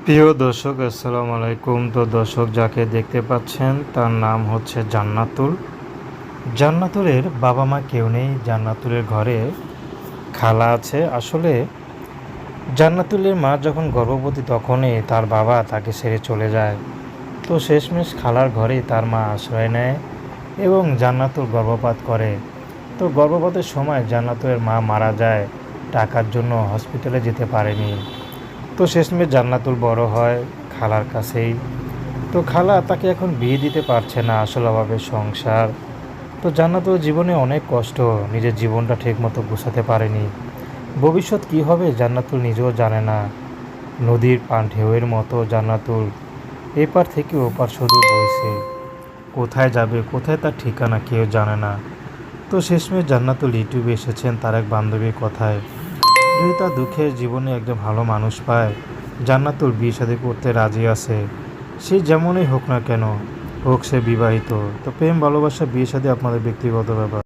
প্রিয় দর্শক, আসসালামু আলাইকুম। তো দর্শক, যাকে দেখতে পাচ্ছেন তার নাম হচ্ছে জান্নাতুল। জান্নাতুলের বাবা মা কেউ নেই। জান্নাতুলের ঘরে খালা আছে। আসলে জান্নাতুলের মা যখন গর্ভবতী তখনই তার বাবা তাকে ছেড়ে চলে যায়। তো শেষমেশ খালার ঘরেই তার মা আশ্রয় নেয় এবং জান্নাতুল গর্ভপাত করে। তো গর্ভপাতের সময় জান্নাতুলের মা মারা যায়, টাকার জন্য হসপিটালে যেতে পারেনি। তো শেষমেশ জান্নাতুল বড় হয় খালার কাছেই। তো খালা তাকে এখন বিয়ে দিতে পারছে না, আসলে অভাবে সংসার। তো জান্নাতুল জীবনে অনেক কষ্ট, নিজের জীবনটা ঠিকমতো গুছাতে পারেনি। ভবিষ্যৎ কী হবে জান্নাতুল নিজেও জানে না। নদীর ঢেউয়ের মতো জান্নাতুল এপার থেকে ওপার শুধু বইছে। কোথায় যাবে, কোথায় তার ঠিকানা কেউ জানে না। তো শেষমেশ জান্নাতুল ইউটিউবে এসেছেন তার এক বান্ধবীর কথায়। যদি তার দুঃখের জীবনে একজন ভালো মানুষ পায়, জান্নাতুল বিয়ে শাদী করতে রাজি আছে। সে যেমনই হোক না কেন, হোক সে বিবাহিত। তো প্রেম ভালোবাসা বিয়ে শাদী আপনাদের ব্যক্তিগত ব্যাপার।